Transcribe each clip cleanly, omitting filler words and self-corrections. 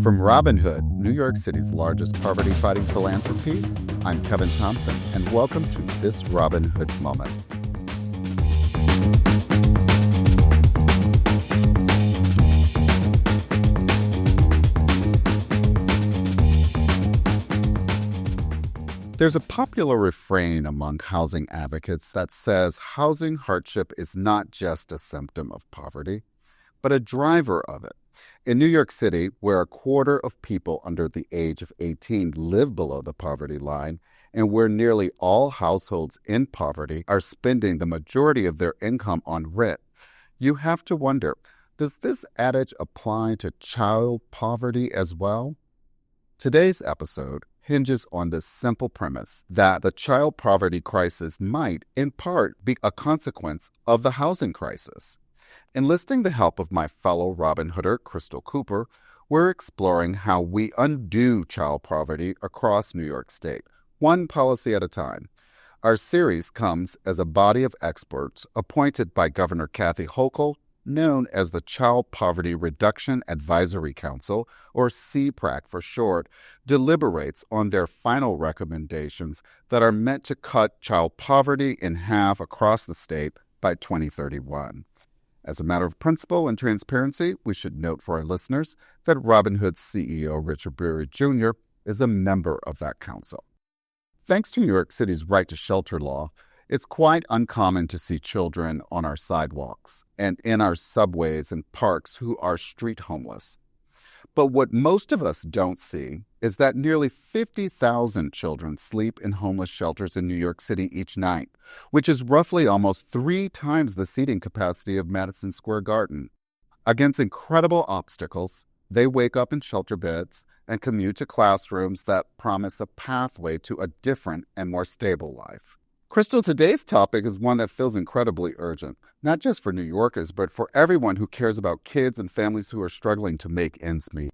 From Robin Hood, New York City's largest poverty-fighting philanthropy, I'm Kevin Thompson, and welcome to This Robin Hood Moment. There's a popular refrain among housing advocates that says housing hardship is not just a symptom of poverty, but a driver of it. In New York City, where a quarter of people under the age of 18 live below the poverty line, and where nearly all households in poverty are spending the majority of their income on rent, you have to wonder, does this adage apply to child poverty as well? Today's episode hinges on this simple premise that the child poverty crisis might, in part, be a consequence of the housing crisis. Enlisting the help of my fellow Robin Hooder, Crystal Cooper, we're exploring how we undo child poverty across New York State, one policy at a time. Our series comes as a body of experts appointed by Governor Kathy Hochul, known as the Child Poverty Reduction Advisory Council, or CPRAC for short, deliberates on their final recommendations that are meant to cut child poverty in half across the state by 2031. As a matter of principle and transparency, we should note for our listeners that Robin Hood's CEO, Richard Brewery Jr., is a member of that council. Thanks to New York City's right to shelter law, it's quite uncommon to see children on our sidewalks and in our subways and parks who are street homeless. But what most of us don't see is that nearly 50,000 children sleep in homeless shelters in New York City each night, which is roughly almost 3 times the seating capacity of Madison Square Garden. Against incredible obstacles, they wake up in shelter beds and commute to classrooms that promise a pathway to a different and more stable life. Crystal, today's topic is one that feels incredibly urgent, not just for New Yorkers, but for everyone who cares about kids and families who are struggling to make ends meet.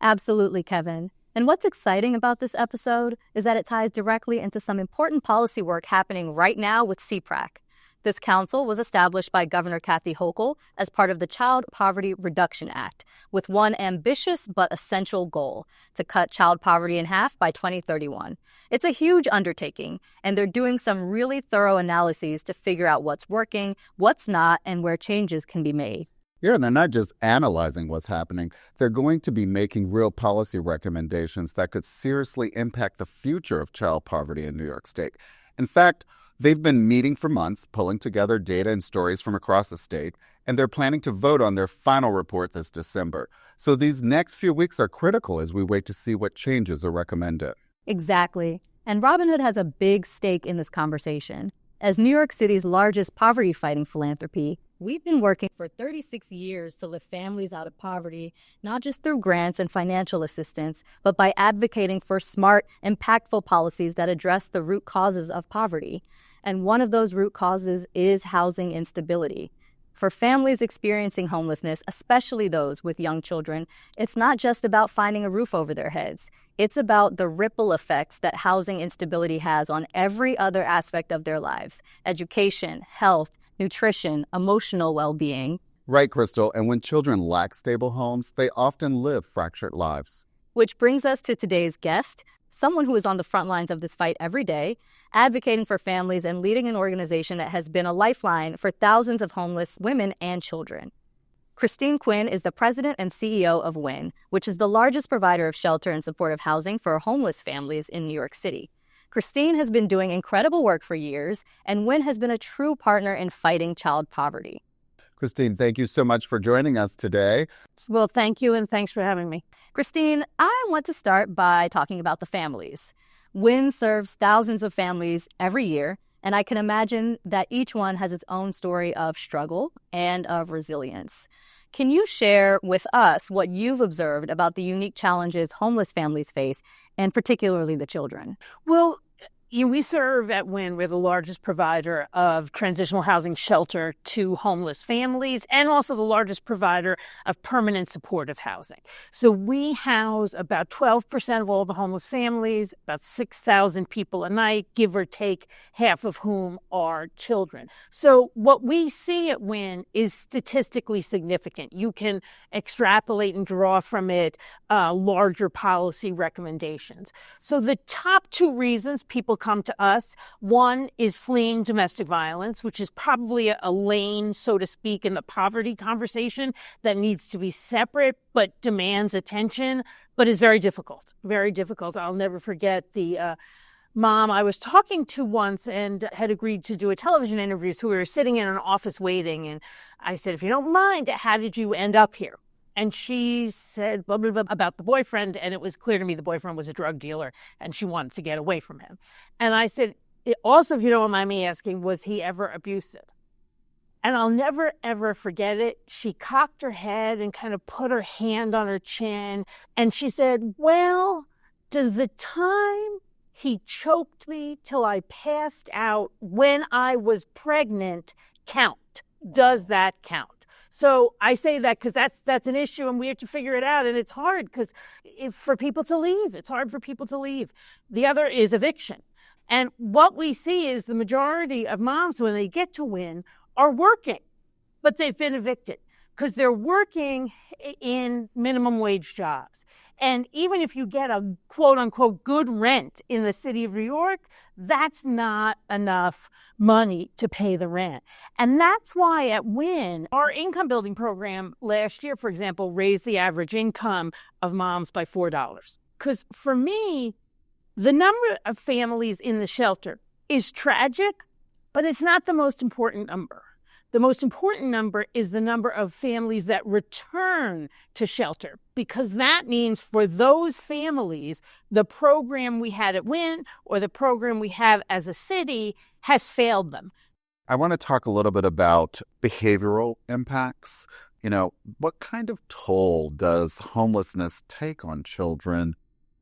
Absolutely, Kevin. And what's exciting about this episode is that it ties directly into some important policy work happening right now with CPRAC. This council was established by Governor Kathy Hochul as part of the Child Poverty Reduction Act, with one ambitious but essential goal: to cut child poverty in half by 2031. It's a huge undertaking, and they're doing some really thorough analyses to figure out what's working, what's not, and where changes can be made. Yeah, and they're not just analyzing what's happening. They're going to be making real policy recommendations that could seriously impact the future of child poverty in New York State. In fact, they've been meeting for months, pulling together data and stories from across the state, and they're planning to vote on their final report this December. So these next few weeks are critical as we wait to see what changes are recommended. Exactly. And Robin Hood has a big stake in this conversation. As New York City's largest poverty-fighting philanthropy, we've been working for 36 years to lift families out of poverty, not just through grants and financial assistance, but by advocating for smart, impactful policies that address the root causes of poverty. And one of those root causes is housing instability. For families experiencing homelessness, especially those with young children, it's not just about finding a roof over their heads. It's about the ripple effects that housing instability has on every other aspect of their lives: education, health, nutrition, emotional well-being. Right, Crystal. And when children lack stable homes, they often live fractured lives. Which brings us to today's guest, someone who is on the front lines of this fight every day, advocating for families and leading an organization that has been a lifeline for thousands of homeless women and children. Christine Quinn is the president and CEO of wherein, which is the largest provider of shelter and supportive housing for homeless families in New York City. Christine has been doing incredible work for years, and wherein has been a true partner in fighting child poverty. Christine, thank you so much for joining us today. Well, thank you, and thanks for having me. Christine, I want to start by talking about the families. wherein serves thousands of families every year, and I can imagine that each one has its own story of struggle and of resilience. Can you share with us what you've observed about the unique challenges homeless families face, and particularly the children? Well, We serve at WIN. We're the largest provider of transitional housing shelter to homeless families and also the largest provider of permanent supportive housing. So we house about 12% of all the homeless families, about 6,000 people a night, give or take, half of whom are children. So what we see at WIN is statistically significant. You can extrapolate and draw from it larger policy recommendations. So the top two reasons people come to us, one is fleeing domestic violence, which is probably a lane, so to speak, in the poverty conversation that needs to be separate but demands attention, but is very difficult, very difficult. I'll never forget the mom I was talking to once and had agreed to do a television interview. So we were sitting in an office waiting, and I said, if you don't mind, how did you end up here? And she said blah, blah, blah about the boyfriend, and it was clear to me the boyfriend was a drug dealer, and she wanted to get away from him. And I said, also, if you don't mind me asking, was he ever abusive? And I'll never, ever forget it. She cocked her head and kind of put her hand on her chin, and she said, well, does the time he choked me till I passed out when I was pregnant count? Does that count? So I say that because that's an issue, and we have to figure it out. And it's hard because for people to leave, it's hard for people to leave. The other is eviction. And what we see is the majority of moms, when they get to WIN, are working, but they've been evicted because they're working in minimum wage jobs. And even if you get a quote unquote good rent in the city of New York, that's not enough money to pay the rent. And that's why at WIN, our income building program last year, for example, raised the average income of moms by $4. Because for me, the number of families in the shelter is tragic, but it's not the most important number. The most important number is the number of families that return to shelter, because that means for those families, the program we had at WIN or the program we have as a city has failed them. I want to talk a little bit about behavioral impacts. What kind of toll does homelessness take on children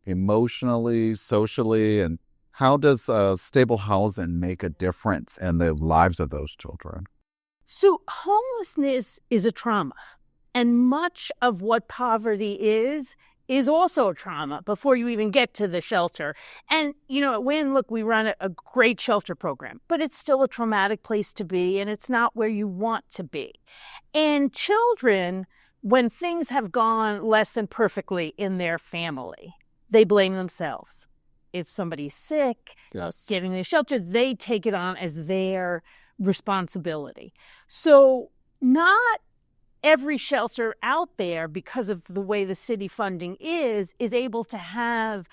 emotionally, socially, and how does stable housing make a difference in the lives of those children? So homelessness is a trauma, and much of what poverty is also a trauma before you even get to the shelter. And, at WIN, look, we run a great shelter program, but it's still a traumatic place to be, and it's not where you want to be. And children, when things have gone less than perfectly in their family, they blame themselves. If somebody's sick, yes, getting the shelter, they take it on as their responsibility. So not every shelter out there, because of the way the city funding is able to have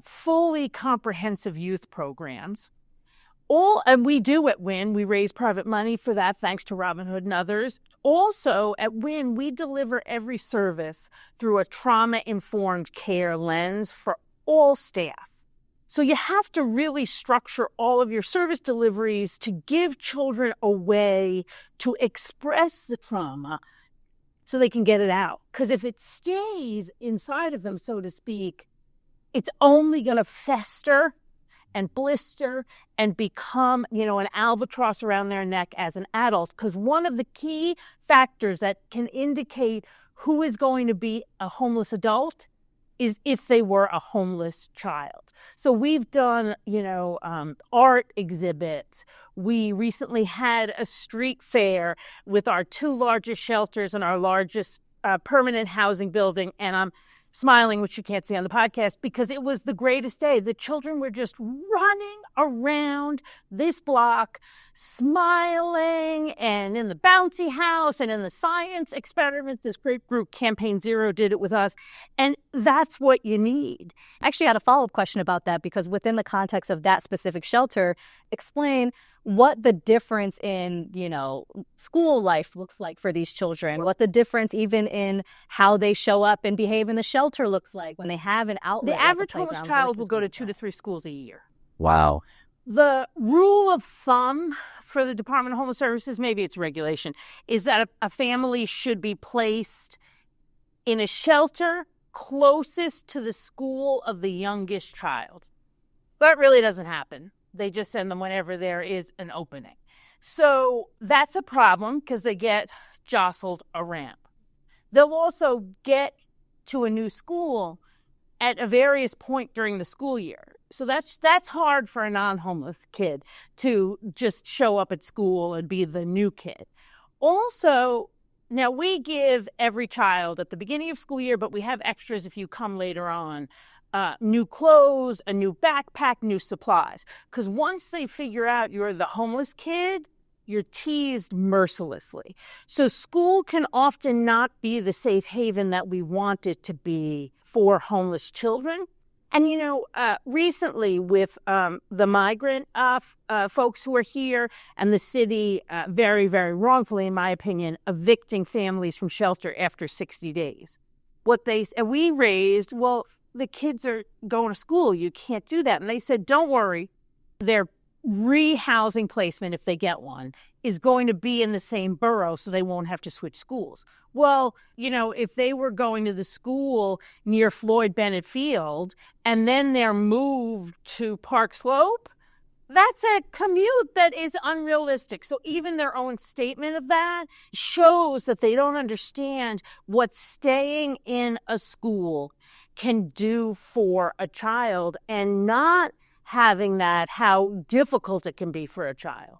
fully comprehensive youth programs. And we do at WIN, we raise private money for that, thanks to Robin Hood and others. Also at WIN, we deliver every service through a trauma-informed care lens for all staff. So you have to really structure all of your service deliveries to give children a way to express the trauma so they can get it out. Because if it stays inside of them, so to speak, it's only going to fester and blister and become, an albatross around their neck as an adult. Because one of the key factors that can indicate who is going to be a homeless adult is if they were a homeless child. So we've done, art exhibits. We recently had a street fair with our two largest shelters and our largest permanent housing building. And I'm smiling, which you can't see on the podcast, because it was the greatest day. The children were just running around this block, smiling, and in the bouncy house and in the science experiment. This great group, Campaign Zero, did it with us. And that's what you need. Actually, I had a follow-up question about that, because within the context of that specific shelter, explain what the difference in, school life looks like for these children, what the difference even in how they show up and behave in the shelter looks like when they have an outlet. The average homeless child will go to 2 to 3 schools a year. Wow. The rule of thumb for the Department of Homeless Services, maybe it's regulation, is that a family should be placed in a shelter closest to the school of the youngest child. but it really doesn't happen. They just send them whenever there is an opening. So that's a problem because they get jostled around. They'll also get to a new school at a various point during the school year. So that's hard for a non-homeless kid to just show up at school and be the new kid. Also, now we give every child at the beginning of school year, but we have extras if you come later on, new clothes, a new backpack, new supplies. Because once they figure out you're the homeless kid, you're teased mercilessly. So school can often not be the safe haven that we want it to be for homeless children. And, recently with the migrant folks who are here and the city very, very wrongfully, in my opinion, evicting families from shelter after 60 days. We raised, well, the kids are going to school. You can't do that. And they said, don't worry. Their rehousing placement, if they get one, is going to be in the same borough, so they won't have to switch schools. Well, if they were going to the school near Floyd Bennett Field and then they're moved to Park Slope, that's a commute that is unrealistic. So even their own statement of that shows that they don't understand what staying in a school can do for a child, and not having that, how difficult it can be for a child.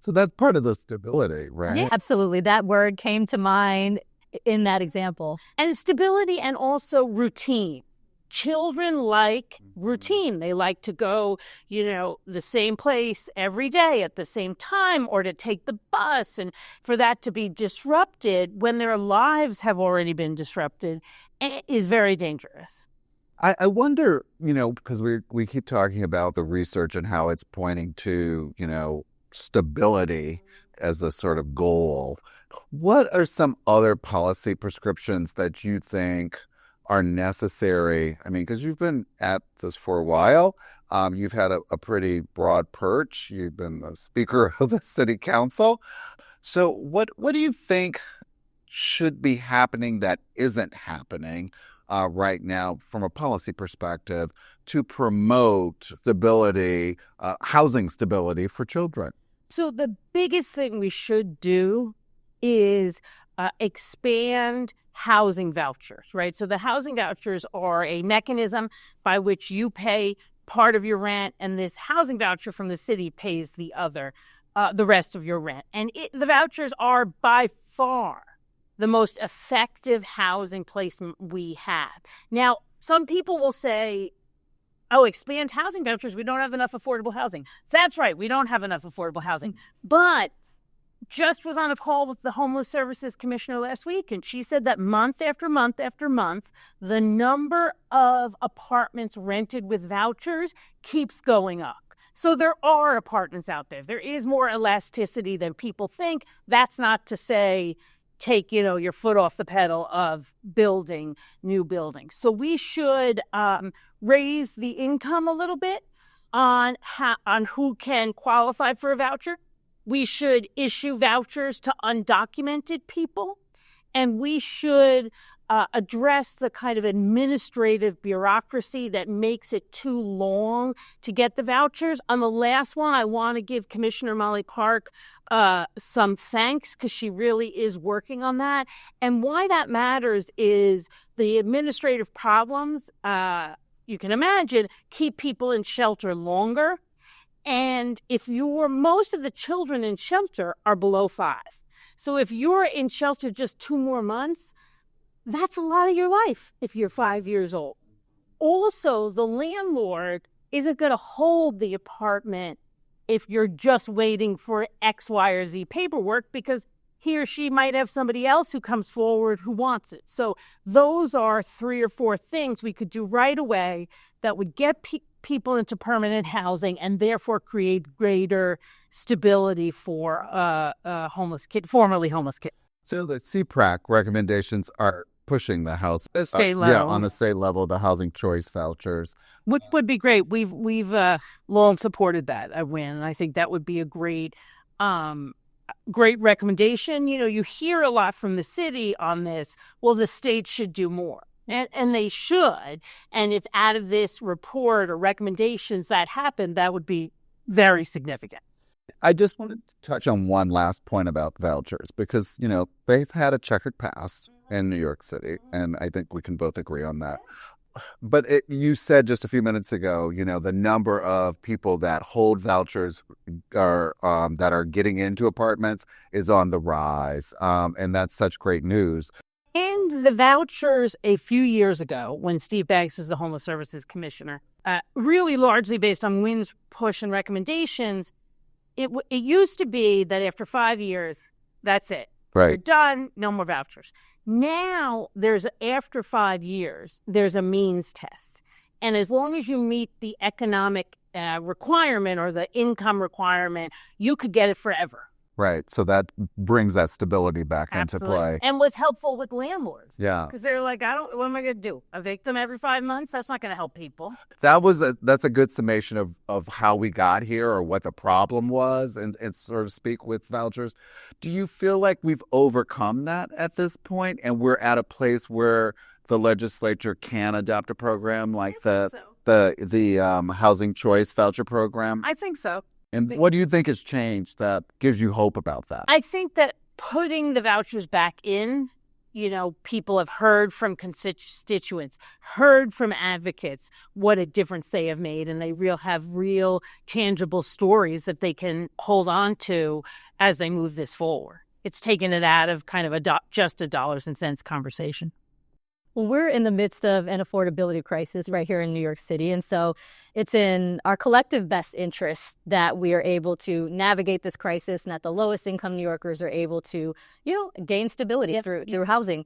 So that's part of the stability, right? Yeah, absolutely. That word came to mind in that example. And stability, and also routine. Children like routine. They like to go, the same place every day at the same time, or to take the bus. And for that to be disrupted when their lives have already been disrupted is very dangerous. I wonder, because we keep talking about the research and how it's pointing to, stability as a sort of goal. What are some other policy prescriptions that you think are necessary? I mean, because you've been at this for a while. You've had a pretty broad perch. You've been the Speaker of the City Council. So what do you think should be happening that isn't happening right now from a policy perspective to promote stability, housing stability for children? So the biggest thing we should do is expand housing vouchers, right? So the housing vouchers are a mechanism by which you pay part of your rent, and this housing voucher from the city pays the rest of your rent. And the vouchers are by far the most effective housing placement we have. Now, some people will say, expand housing vouchers. We don't have enough affordable housing. That's right. We don't have enough affordable housing. But just was on a call with the Homeless Services Commissioner last week, and she said that month after month after month, the number of apartments rented with vouchers keeps going up. So there are apartments out there. There is more elasticity than people think. That's not to say take, your foot off the pedal of building new buildings. So we should raise the income a little bit on who can qualify for a voucher. We should issue vouchers to undocumented people, and we should address the kind of administrative bureaucracy that makes it too long to get the vouchers. On the last one, I want to give Commissioner Molly Park some thanks, because she really is working on that. And why that matters is the administrative problems, you can imagine, keep people in shelter longer. And most of the children in shelter are below 5. So if you're in shelter just 2 more months, that's a lot of your life if you're 5 years old. Also, the landlord isn't going to hold the apartment if you're just waiting for X, Y, or Z paperwork, because he or she might have somebody else who comes forward who wants it. So those are 3 or 4 things we could do right away that would get people into permanent housing and therefore create greater stability for formerly homeless kids. So the CPRAC recommendations are pushing the house state level. On the state level, the Housing Choice Vouchers, which would be great. We've long supported that at WIN, and I think that would be a great recommendation. You hear a lot from the city on this. Well, the state should do more. And they should. And if out of this report or recommendations that happen, that would be very significant. I just wanted to touch on one last point about vouchers because, they've had a checkered past in New York City, and I think we can both agree on that. But you said just a few minutes ago, the number of people that hold vouchers that are getting into apartments is on the rise, and that's such great news. And the vouchers a few years ago, when Steve Banks was the Homeless Services Commissioner, really largely based on WIN's push and recommendations, it used to be that after 5 years, that's it. Right. You're done, no more vouchers. Now, after 5 years, there's a means test. And as long as you meet the economic requirement or the income requirement, you could get it forever. Right. So that brings that stability back into play. And what's helpful with landlords. Yeah. Because they're like, what am I going to do? Evict them every 5 months? That's not going to help people. That's a good summation of how we got here or what the problem was and sort of speak with vouchers. Do you feel like we've overcome that at this point and we're at a place where the legislature can adopt a program like the Housing Choice Voucher program? I think so. And what do you think has changed that gives you hope about that? I think that putting the vouchers back in, people have heard from constituents, heard from advocates what a difference they have made, and they have real tangible stories that they can hold on to as they move this forward. It's taken it out of kind of just a dollars and cents conversation. Well, we're in the midst of an affordability crisis right here in New York City. And so it's in our collective best interest that we are able to navigate this crisis and that the lowest income New Yorkers are able to, gain stability through housing.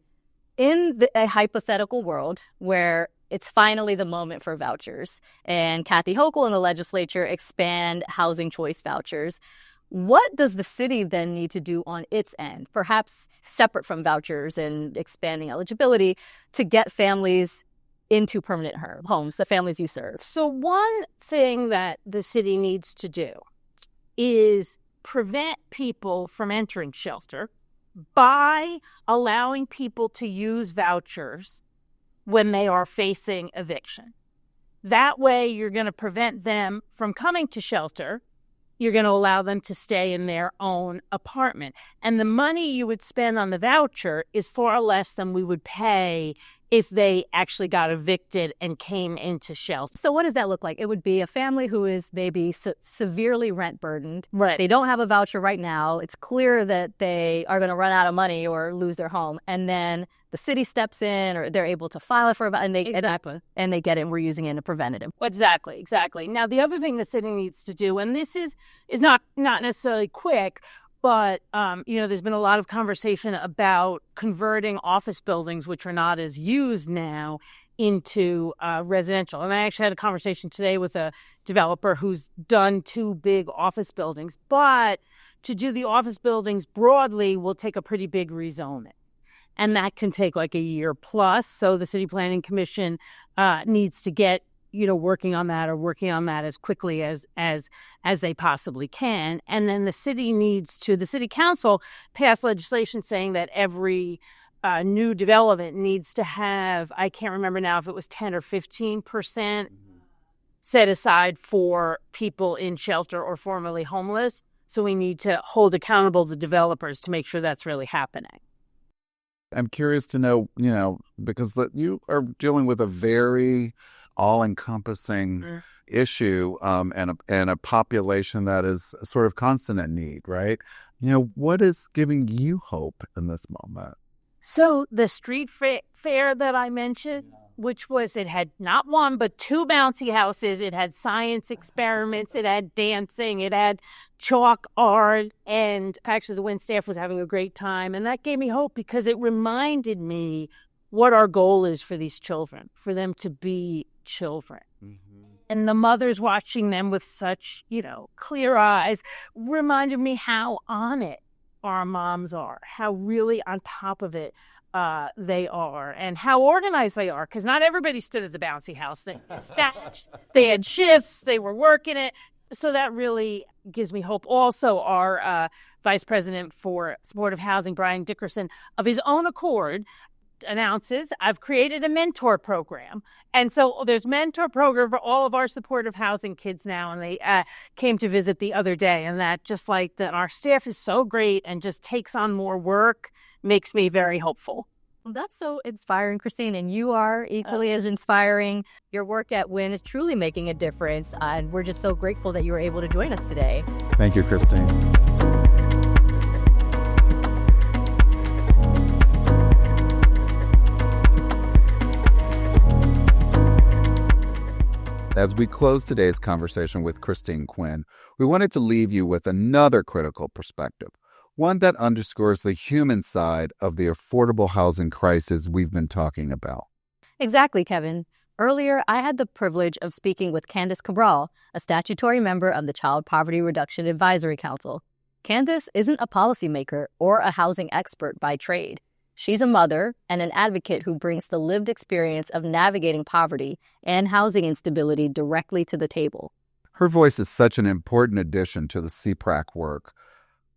In a hypothetical world where it's finally the moment for vouchers and Kathy Hochul and the legislature expand housing choice vouchers, what does the city then need to do on its end, perhaps separate from vouchers and expanding eligibility, to get families into permanent homes, the families you serve? So one thing that the city needs to do is prevent people from entering shelter by allowing people to use vouchers when they are facing eviction. That way, you're going to prevent them from coming to shelter. You're going to allow them to stay in their own apartment. And the money you would spend on the voucher is far less than we would pay if they actually got evicted and came into shelter. So what does that look like? It would be a family who is maybe severely rent burdened. Right. They don't have a voucher right now. It's clear that they are going to run out of money or lose their home. And then the city steps in, or they're able to file it for a voucher, and they get it, and we're using it in a preventative. Exactly. Now, the other thing the city needs to do, and this is not necessarily quick, but, there's been a lot of conversation about converting office buildings, which are not as used now, into residential. And I actually had a conversation today with a developer who's done 2 big office buildings. But to do the office buildings broadly will take a pretty big rezoning. And that can take like a year plus. So the City Planning Commission needs to get working on that as quickly as they possibly can. And then the city council pass legislation saying that every new development needs to have, I can't remember now if it was 10 or 15% set aside for people in shelter or formerly homeless. So we need to hold accountable the developers to make sure that's really happening. I'm curious to know, because you are dealing with a very all-encompassing issue and a population that is sort of constant in need, right? What is giving you hope in this moment? So the street fair that I mentioned, which was, it had not 1, but 2 bouncy houses. It had science experiments. It had dancing. It had chalk art. And actually the WIN staff was having a great time. And that gave me hope because it reminded me what our goal is for these children, for them to be children. Mm-hmm. And the mothers watching them with such, clear eyes reminded me how on it our moms are, how really on top of it they are, and how organized they are, because not everybody stood at the bouncy house. They dispatched, they had shifts, they were working it. So that really gives me hope. Also, our Vice President for Supportive Housing, Brian Dickerson, of his own accord, announces I've created a mentor program. And so there's mentor program for all of our supportive housing kids now. And they came to visit the other day, and that just like that our staff is so great and just takes on more work makes me very hopeful. Well, that's so inspiring, Christine, and you are equally as inspiring. Your work at WHERin is truly making a difference, and we're just so grateful that you were able to join us today. Thank you, Christine. As we close today's conversation with Christine Quinn, we wanted to leave you with another critical perspective, one that underscores the human side of the affordable housing crisis we've been talking about. Exactly, Kevin. Earlier, I had the privilege of speaking with Candace Cabral, a statutory member of the Child Poverty Reduction Advisory Council. Candace isn't a policymaker or a housing expert by trade. She's a mother and an advocate who brings the lived experience of navigating poverty and housing instability directly to the table. Her voice is such an important addition to the CPRAC work.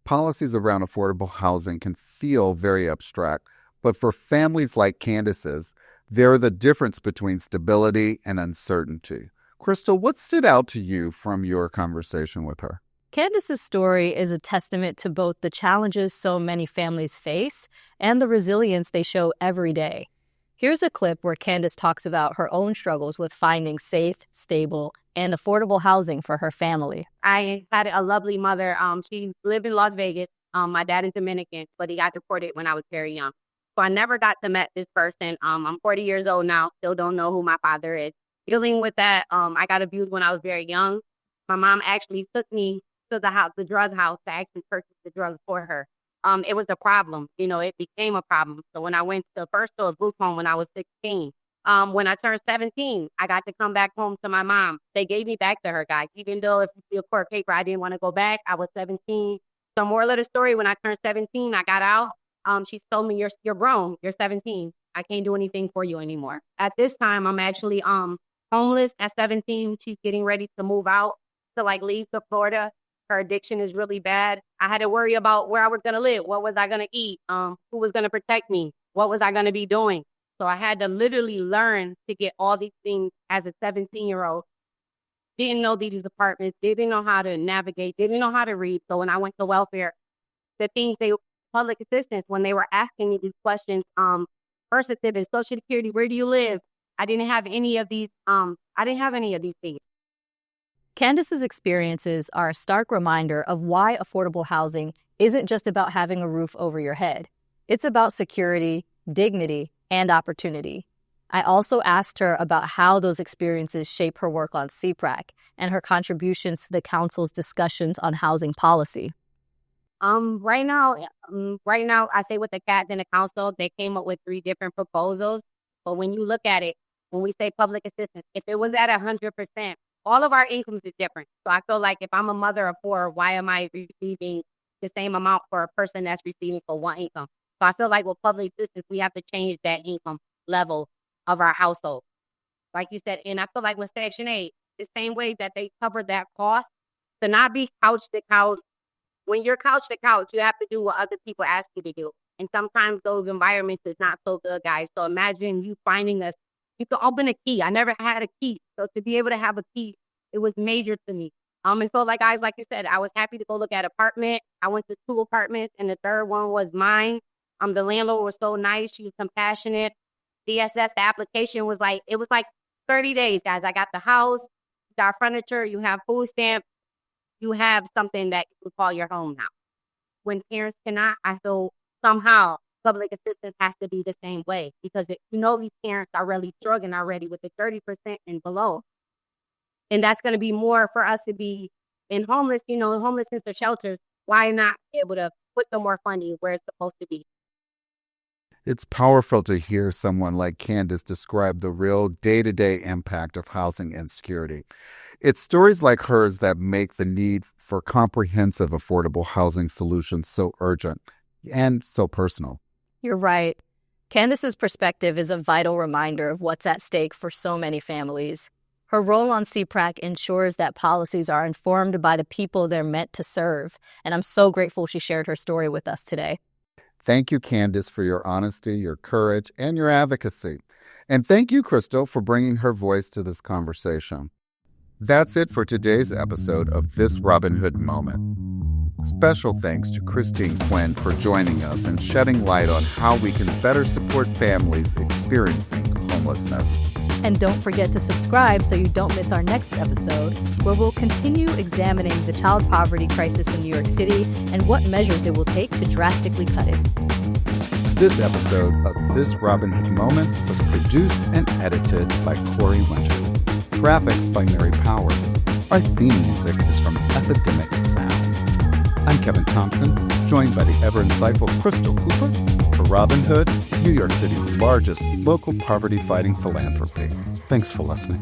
Policies around affordable housing can feel very abstract, but for families like Candace's, they're the difference between stability and uncertainty. Crystal, what stood out to you from your conversation with her? Candace's story is a testament to both the challenges so many families face and the resilience they show every day. Here's a clip where Candace talks about her own struggles with finding safe, stable, and affordable housing for her family. I had a lovely mother. She lived in Las Vegas. My dad is Dominican, but he got deported when I was very young. So I never got to meet this person. I'm 40 years old now. Still don't know who my father is. Dealing with that, I got abused when I was very young. My mom actually took me to the drug house to actually purchase the drugs for her. It was a problem. It became a problem. So when I went to first to a group home when I was 16, when I turned 17, I got to come back home to my mom. They gave me back to her, guys. Even though if you see a court paper, I didn't want to go back. I was 17. So moral of the story, when I turned 17, I got out. She told me, you're grown. You're 17. I can't do anything for you anymore. At this time, I'm actually homeless at 17. She's getting ready to move out to leave to Florida. Her addiction is really bad. I had to worry about where I was going to live. What was I going to eat? Who was going to protect me? What was I going to be doing? So I had to literally learn to get all these things as a 17-year-old. Didn't know these apartments, didn't know how to navigate, didn't know how to read. So when I went to welfare, public assistance, when they were asking me these questions, birth certificate, Social Security, where do you live? I didn't have any of these things. Candace's experiences are a stark reminder of why affordable housing isn't just about having a roof over your head. It's about security, dignity, and opportunity. I also asked her about how those experiences shape her work on CPRAC and her contributions to the council's discussions on housing policy. Right now, I say with the CAT and the council, they came up with 3 different proposals. But when you look at it, when we say public assistance, if it was at 100%, all of our incomes is different. So I feel like if I'm a mother of 4, why am I receiving the same amount for a person that's receiving for 1 income? So I feel like with public assistance, we have to change that income level of our household. Like you said, and I feel like with Section 8, the same way that they cover that cost, to not be couch to couch. When you're couch to couch, you have to do what other people ask you to do. And sometimes those environments is not so good, guys. So imagine you finding you can open a key. I never had a key. So to be able to have a key, it was major to me. And so like you said, I was happy to go look at apartment. I went to 2 apartments and the third one was mine. The landlord was so nice. She was compassionate. DSS, the application was it was 30 days, guys. I got the house, you got furniture, you have food stamps, you have something that you can call your home now. When parents cannot, I feel somehow public assistance has to be the same way because these parents are really struggling already with the 30% and below. And that's going to be more for us to be in homelessness or shelters. Why not be able to put some more funding where it's supposed to be? It's powerful to hear someone like Candace describe the real day-to-day impact of housing insecurity. It's stories like hers that make the need for comprehensive affordable housing solutions so urgent and so personal. You're right. Candace's perspective is a vital reminder of what's at stake for so many families. Her role on CPRAC ensures that policies are informed by the people they're meant to serve, and I'm so grateful she shared her story with us today. Thank you, Candace, for your honesty, your courage, and your advocacy. And thank you, Crystal, for bringing her voice to this conversation. That's it for today's episode of This Robin Hood Moment. Special thanks to Christine Quinn for joining us and shedding light on how we can better support families experiencing homelessness. And don't forget to subscribe so you don't miss our next episode, where we'll continue examining the child poverty crisis in New York City and what measures it will take to drastically cut it. This episode of This Robin Hood Moment was produced and edited by Corey Winter. Graphics by Mary Power. Our theme music is from Epidemic Sound. I'm Kevin Thompson, joined by the ever-insightful Crystal Cooper for Robin Hood, New York City's largest local poverty-fighting philanthropy. Thanks for listening.